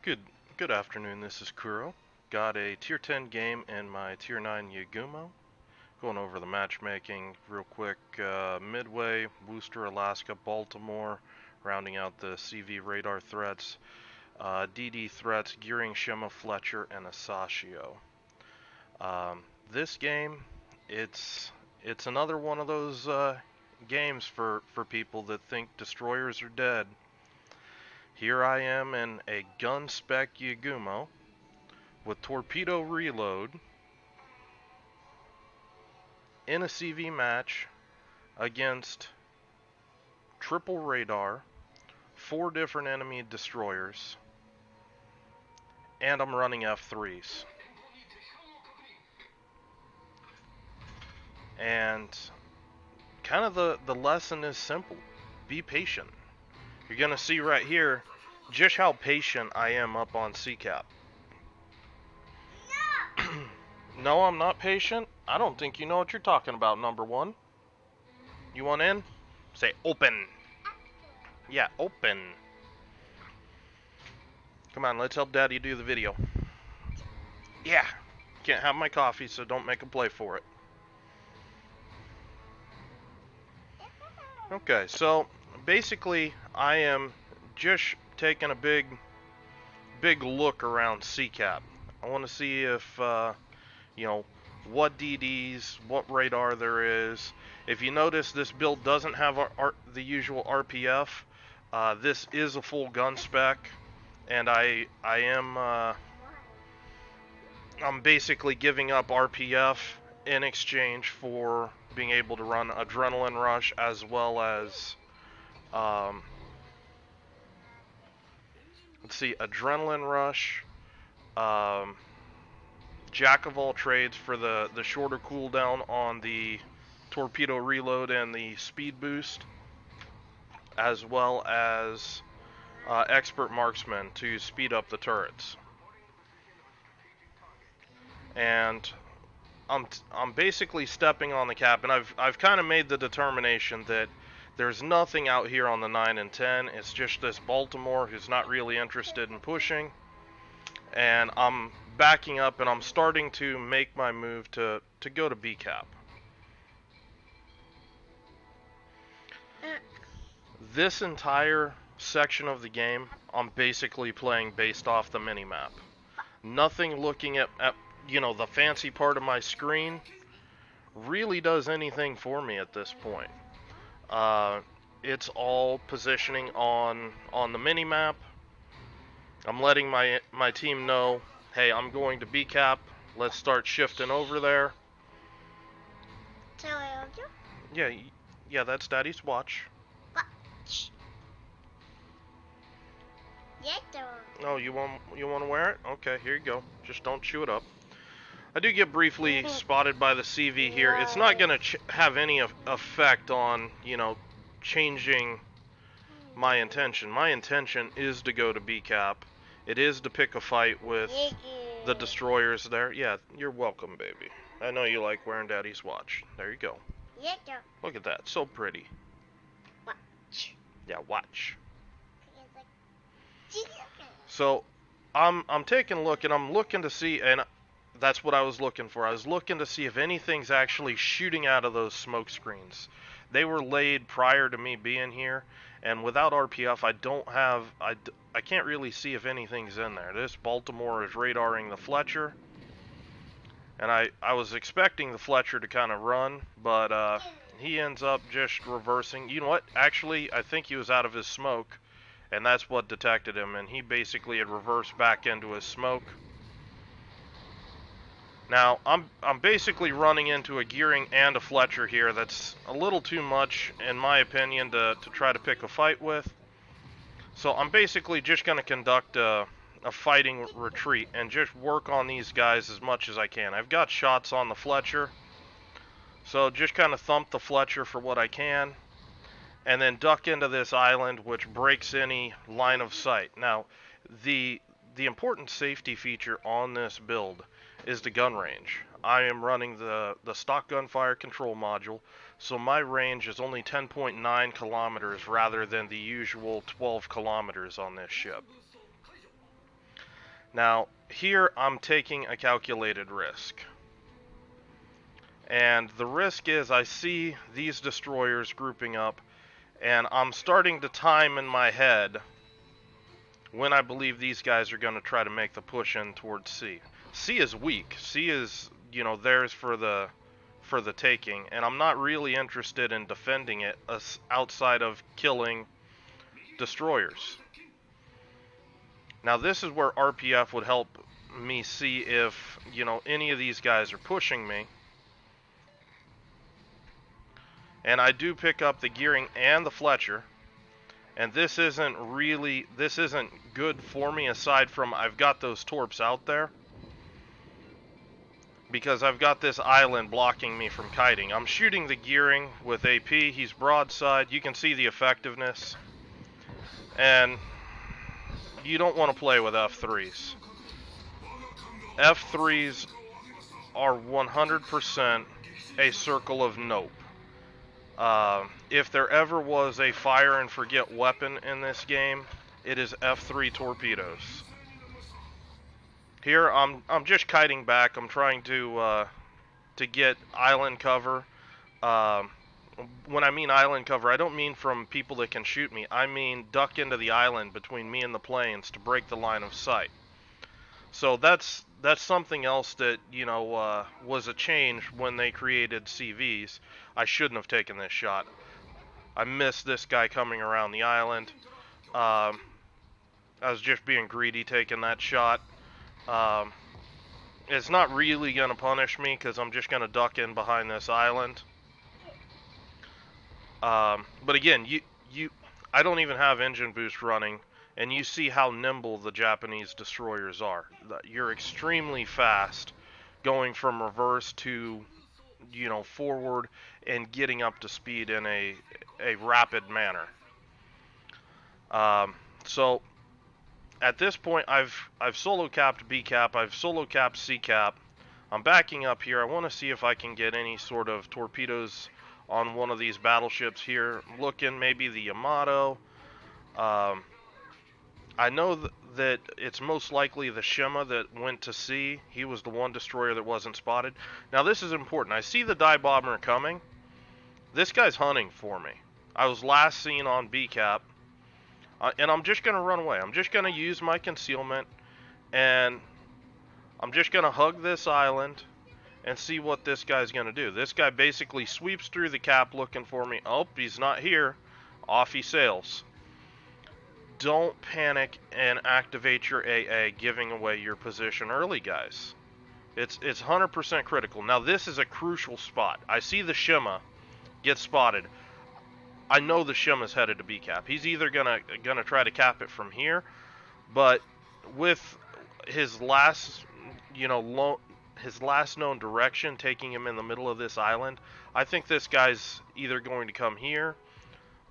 Good good afternoon, this is Kuro. Got a tier 10 game in my tier 9 Yugumo. Going over the matchmaking real quick. Midway, Worcester, Alaska, Baltimore, rounding out the CV radar threats. DD threats, Gearing, Shima, Fletcher, and Asashio. This game, it's another one of those games for people that think destroyers are dead. Here I am in a gun spec Yugumo with torpedo reload in a CV match against triple radar, 4 different enemy destroyers, and I'm running F3s. And kind of the lesson is simple. Be patient. You're going to see right here just how patient I am up on CCAP. No, I'm not patient. I don't think you know what you're talking about, number one. You want in? Say open. Yeah, open. Come on, let's help Daddy do the video. Yeah. Can't have my coffee, so don't make a play for it. Okay, so basically I am just taking a big look around CCAP. I want to see if, what DDs, what radar there is. If you notice, this build doesn't have the usual RPF. This is a full gun spec, and I'm basically giving up RPF in exchange for being able to run Adrenaline Rush as well as, Adrenaline Rush, Jack of all trades for the shorter cooldown on the torpedo reload and the speed boost, as well as expert marksman to speed up the turrets. And I'm basically stepping on the cap, and I've kind of made the determination that there's nothing out here on the 9 and 10. It's just this Baltimore who's not really interested in pushing, and I'm backing up and I'm starting to make my move to go to B cap. This entire section of the game, I'm basically playing based off the minimap. Nothing looking at the fancy part of my screen really does anything for me at this point. It's all positioning on the minimap. I'm letting my team know, hey, I'm going to B cap. Let's start shifting over there. Yeah, that's Daddy's watch. Oh, you want to wear it? Okay, here you go. Just don't chew it up. I do get briefly spotted by the CV here. It's not going to have any effect on, changing my intention. My intention is to go to B cap. It is to pick a fight with the destroyers there. Yeah, you're welcome, baby. I know you like wearing Daddy's watch. There you go. Look at that, so pretty. Watch. Yeah, watch. So, I'm taking a look, and I'm looking to see, and that's what I was looking for. I was looking to see if anything's actually shooting out of those smoke screens. They were laid prior to me being here, and without RPF, I can't really see if anything's in there. This Baltimore is radaring the Fletcher, and I was expecting the Fletcher to kind of run, but he ends up just reversing. You know what? Actually, I think he was out of his smoke, and that's what detected him, and he basically had reversed back into his smoke. Now, I'm basically running into a Gearing and a Fletcher here that's a little too much, in my opinion, to try to pick a fight with. So I'm basically just going to conduct a fighting retreat and just work on these guys as much as I can. I've got shots on the Fletcher, so just kind of thump the Fletcher for what I can, and then duck into this island, which breaks any line of sight. Now, the important safety feature on this build is the gun range. I am running the stock gunfire control module, so my range is only 10.9 kilometers rather than the usual 12 kilometers on this ship. Now, here I'm taking a calculated risk. And the risk is I see these destroyers grouping up, and I'm starting to time in my head when I believe these guys are going to try to make the push in towards C. C is weak. C is, theirs for the taking, and I'm not really interested in defending it outside of killing destroyers. Now this is where RPF would help me see if, any of these guys are pushing me. And I do pick up the gearing and the Fletcher. And this isn't good for me aside from I've got those torps out there. Because I've got this island blocking me from kiting. I'm shooting the gearing with AP. He's broadside. You can see the effectiveness. And you don't want to play with F3s. F3s are 100% a circle of nope. If there ever was a fire and forget weapon in this game, it is F3 torpedoes. Here I'm just kiting back. I'm trying to get island cover. When I mean island cover, I don't mean from people that can shoot me. I mean duck into the island between me and the planes to break the line of sight. So that's something else that, was a change when they created CVs. I shouldn't have taken this shot. I missed this guy coming around the island. I was just being greedy taking that shot. It's not really going to punish me because I'm just going to duck in behind this island. But again, I don't even have engine boost running, and you see how nimble the Japanese destroyers are. You're extremely fast going from reverse to, forward and getting up to speed in a rapid manner. So at this point, I've solo capped B cap, I've solo capped C cap. I'm backing up here. I want to see if I can get any sort of torpedoes on one of these battleships here. I'm looking, maybe the Yamato. I know that it's most likely the Shima that went to sea. He was the one destroyer that wasn't spotted. Now this is important. I see the dive bomber coming. This guy's hunting for me. I was last seen on B cap. And I'm just going to run away. I'm just going to use my concealment. And I'm just going to hug this island and see what this guy's going to do. This guy basically sweeps through the cap looking for me. Oh, he's not here. Off he sails. Don't panic and activate your AA giving away your position early, guys. It's 100% critical. Now this is a crucial spot. I see the Shima get spotted. I know the Shima's headed to B cap. He's either gonna try to cap it from here, but with his last, his last known direction taking him in the middle of this island, I think this guy's either going to come here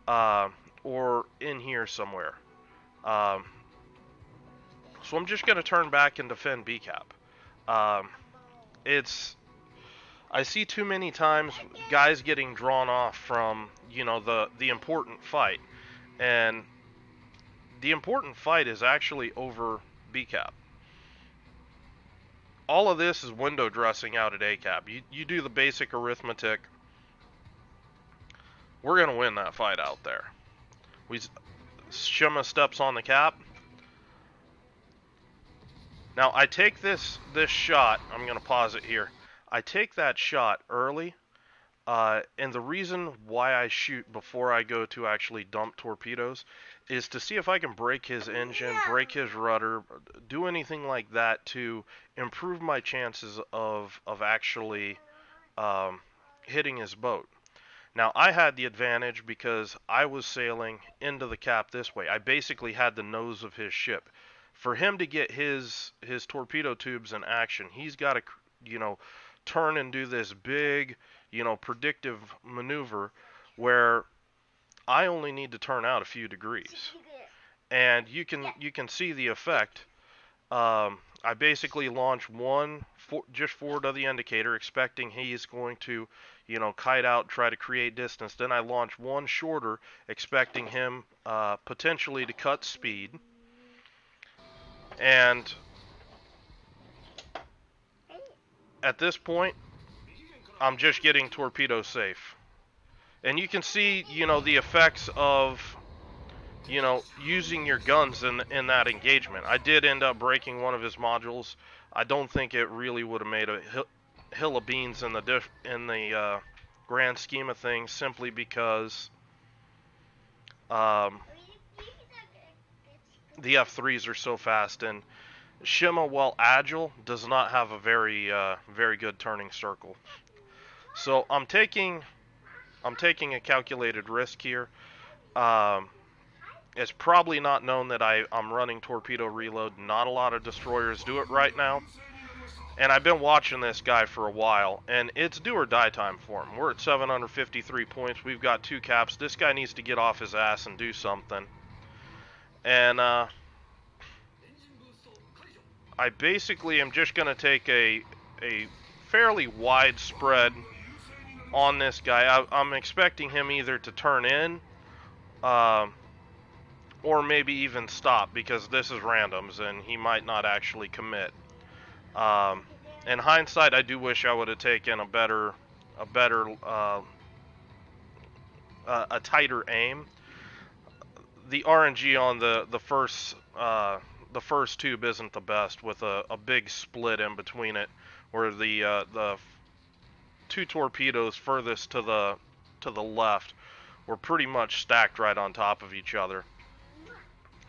or in here somewhere. So I'm just going to turn back and defend B cap. I see too many times guys getting drawn off from, the important fight. And the important fight is actually over B cap. All of this is window dressing out at A cap. You do the basic arithmetic. We're going to win that fight out there. Shima steps on the cap. Now I take this shot. I'm going to pause it here. I take that shot early, and the reason why I shoot before I go to actually dump torpedoes is to see if I can break his engine, break his rudder, do anything like that to improve my chances of actually hitting his boat. Now I had the advantage because I was sailing into the cap this way. I basically had the nose of his ship. For him to get his torpedo tubes in action, he's got to, turn and do this big, predictive maneuver where I only need to turn out a few degrees. And you can see the effect. I basically launch one just forward of the indicator, expecting he's going to, kite out, try to create distance. Then I launch one shorter, expecting him potentially to cut speed. And at this point, I'm just getting torpedo safe. And you can see, the effects of, using your guns in that engagement. I did end up breaking one of his modules. I don't think it really would have made a hill of beans in the grand scheme of things, simply because the F3s are so fast, and Shima, while agile, does not have a very good turning circle. So I'm taking a calculated risk here. Um, it's probably not known that I'm running torpedo reload. Not a lot of destroyers do it right now. And I've been watching this guy for a while, and it's do or die time for him. We're at 753 points. We've got 2 caps. This guy needs to get off his ass and do something. And I basically am just going to take a fairly wide spread on this guy. I'm expecting him either to turn in, or maybe even stop, because this is randoms and he might not actually commit. In hindsight, I do wish I would have taken a tighter aim. The RNG on the first tube isn't the best, with a big split in between it, where the 2 torpedoes furthest to the left were pretty much stacked right on top of each other.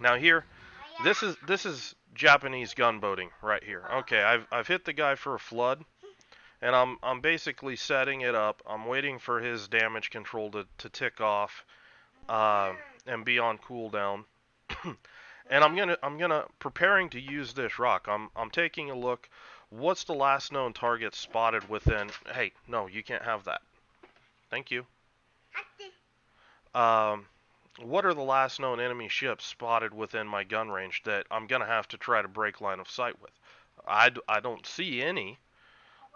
Now here, this is Japanese gunboating right here. Okay, I've hit the guy for a flood, and I'm basically setting it up. I'm waiting for his damage control to tick off, and be on cooldown. And I'm gonna preparing to use this rock. I'm taking a look. What's the last known target spotted within? Hey, no, you can't have that. Thank you. What are the last known enemy ships spotted within my gun range that I'm gonna have to try to break line of sight with? I don't see any.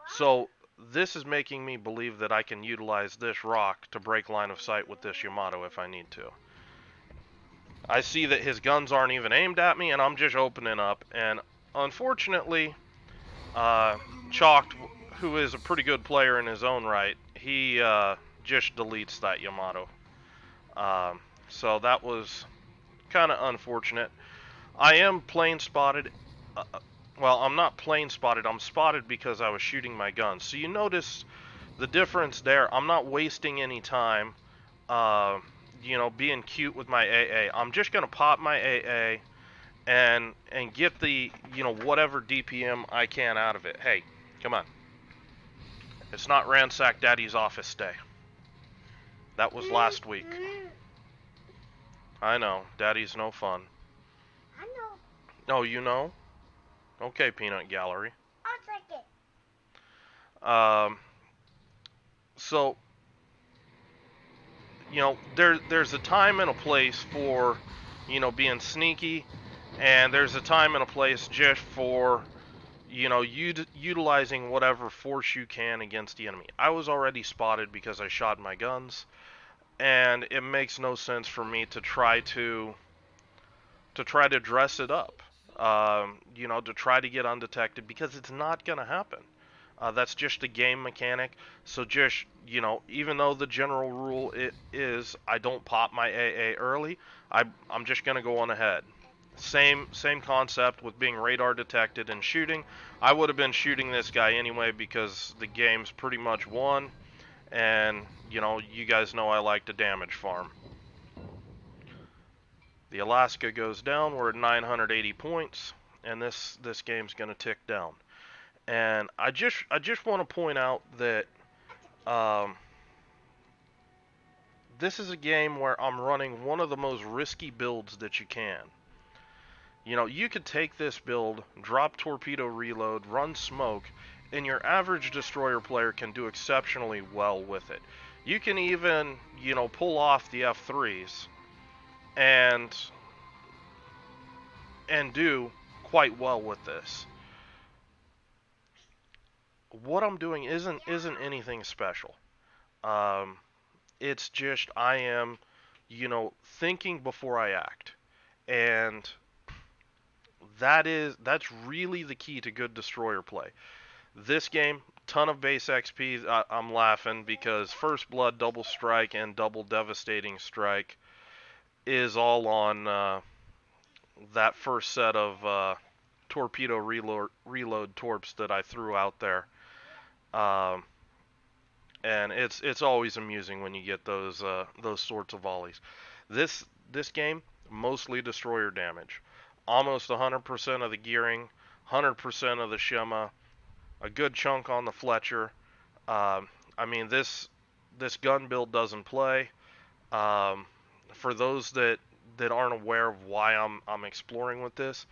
So this is making me believe that I can utilize this rock to break line of sight with this Yamato if I need to. I see that his guns aren't even aimed at me, and I'm just opening up. And unfortunately, Chalked, who is a pretty good player in his own right, he just deletes that Yamato. So that was kind of unfortunate. I am plane spotted. Well, I'm not plane spotted. I'm spotted because I was shooting my gun. So you notice the difference there. I'm not wasting any time, being cute with my AA. I'm just gonna pop my AA and get the, whatever DPM I can out of it. Hey, come on. It's not ransack Daddy's office day. That was last week. I know, Daddy's no fun. I know. Oh, you know? Okay, Peanut Gallery. I'll take it. So, there's a time and a place for, being sneaky, and there's a time and a place just for, utilizing whatever force you can against the enemy. I was already spotted because I shot my guns, and it makes no sense for me to try to dress it up, to try to get undetected, because it's not going to happen. That's just a game mechanic. So just, even though the general rule is I don't pop my AA early, I'm just going to go on ahead. Same concept with being radar detected and shooting. I would have been shooting this guy anyway because the game's pretty much won, and you guys know I like to damage farm. The Alaska goes down. We're at 980 points, and this game's going to tick down. And I just want to point out that this is a game where I'm running one of the most risky builds that you can. You could take this build, drop torpedo reload, run smoke, and your average destroyer player can do exceptionally well with it. You can even, pull off the F3s and do quite well with this. What I'm doing isn't anything special. It's just I am, thinking before I act, and that's really the key to good destroyer play. This game, ton of base XP. I'm laughing because First Blood, Double Strike, and Double Devastating Strike is all on that first set of torpedo reload torps that I threw out there. Um, and it's always amusing when you get those sorts of volleys. This this game mostly destroyer damage, almost 100% of the gearing, 100% of the shimma, a good chunk on the Fletcher. I mean this gun build doesn't play. Um, for those that aren't aware of why I'm exploring with this,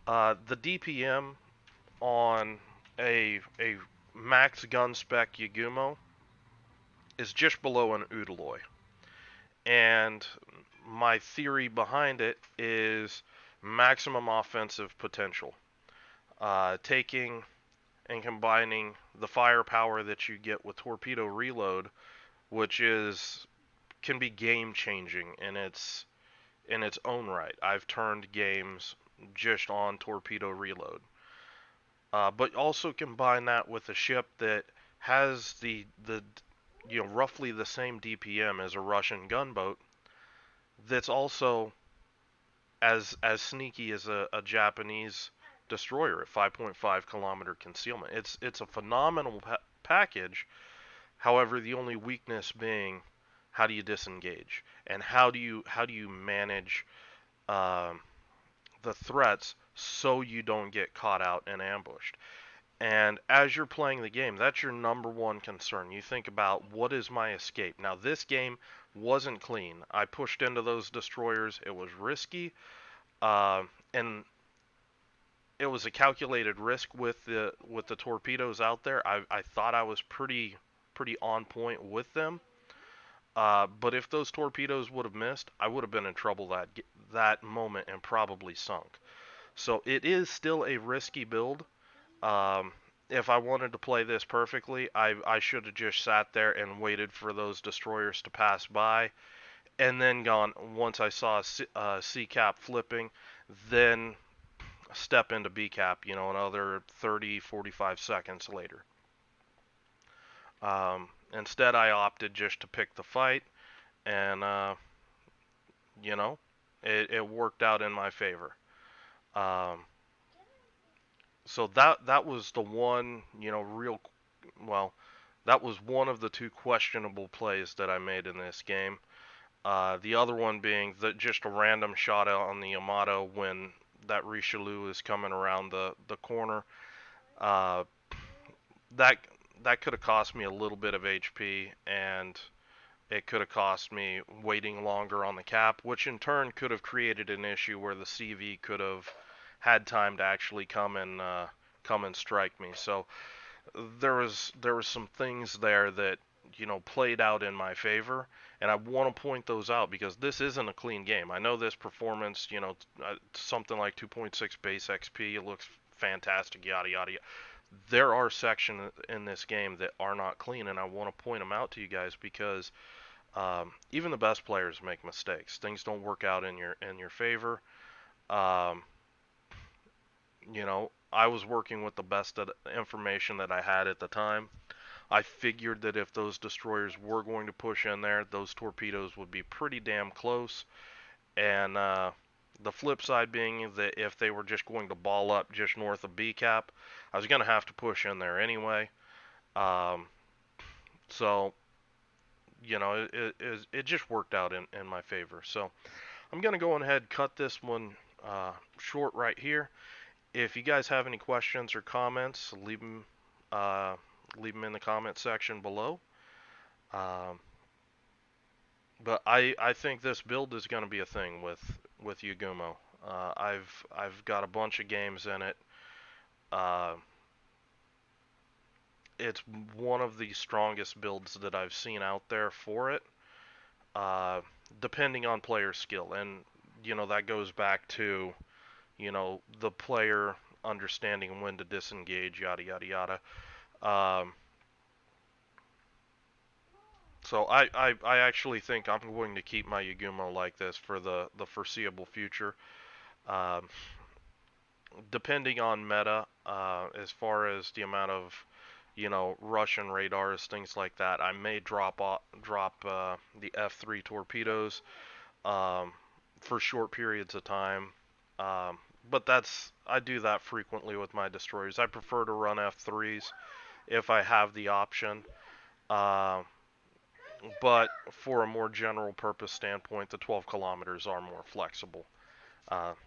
the DPM on a max gun spec Yugumo is just below an Udaloy. And my theory behind it is maximum offensive potential. Taking and combining the firepower that you get with torpedo reload, which is can be game changing in its own right. I've turned games just on torpedo reload. But also combine that with a ship that has the roughly the same DPM as a Russian gunboat that's also as sneaky as a Japanese destroyer at 5.5 kilometer concealment. It's a phenomenal package. However, the only weakness being how do you disengage and how do you manage um, the threats so you don't get caught out and ambushed. And as you're playing the game, that's your number one concern. You think about what is my escape. Now, this game wasn't clean. I pushed into those destroyers. It was risky, and it was a calculated risk with the torpedoes out there. I thought I was pretty on point with them. But if those torpedoes would have missed, I would have been in trouble that moment and probably sunk. So it is still a risky build. If I wanted to play this perfectly, I should have just sat there and waited for those destroyers to pass by, and then gone once I saw C cap flipping, then step into B cap. Another 30, 45 seconds later. Instead, I opted just to pick the fight, and you know, it worked out in my favor. Um, so that was the one, real well, that was one of the two questionable plays that I made in this game. The other one being just a random shot out on the Yamato when that Richelieu is coming around the corner. Uh, that that could have cost me a little bit of HP, and it could have cost me waiting longer on the cap, which in turn could have created an issue where the CV could have had time to actually come and strike me. So there was some things there that played out in my favor, and I want to point those out because this isn't a clean game. I know this performance, something like 2.6 base XP, it looks fantastic, yada yada yada. There are sections in this game that are not clean, and I want to point them out to you guys because even the best players make mistakes. Things don't work out in your favor. Um, I was working with the best information that I had at the time. I figured that if those destroyers were going to push in there, those torpedoes would be pretty damn close. And the flip side being that if they were just going to ball up just north of B cap, I was going to have to push in there anyway. Um, so it just worked out in my favor. So I'm going to go ahead and cut this one short right here. If you guys have any questions or comments, leave them in the comment section below. Um, but I think this build is going to be a thing with Yugumo. I've got a bunch of games in it. Uh, it's one of the strongest builds that I've seen out there for it. Uh, Depending on player skill, and that goes back to the player understanding when to disengage, yada yada yada. Um, So I actually think I'm going to keep my Yugumo like this for the foreseeable future. Um, Depending on meta, as far as the amount of, Russian radars, things like that. I may drop the F3 torpedoes um, for short periods of time. Um, but I do that frequently with my destroyers. I prefer to run F3s if I have the option. Uh, but for a more general purpose standpoint, the 12 kilometers are more flexible.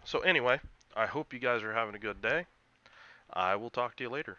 So anyway, I hope you guys are having a good day. I will talk to you later.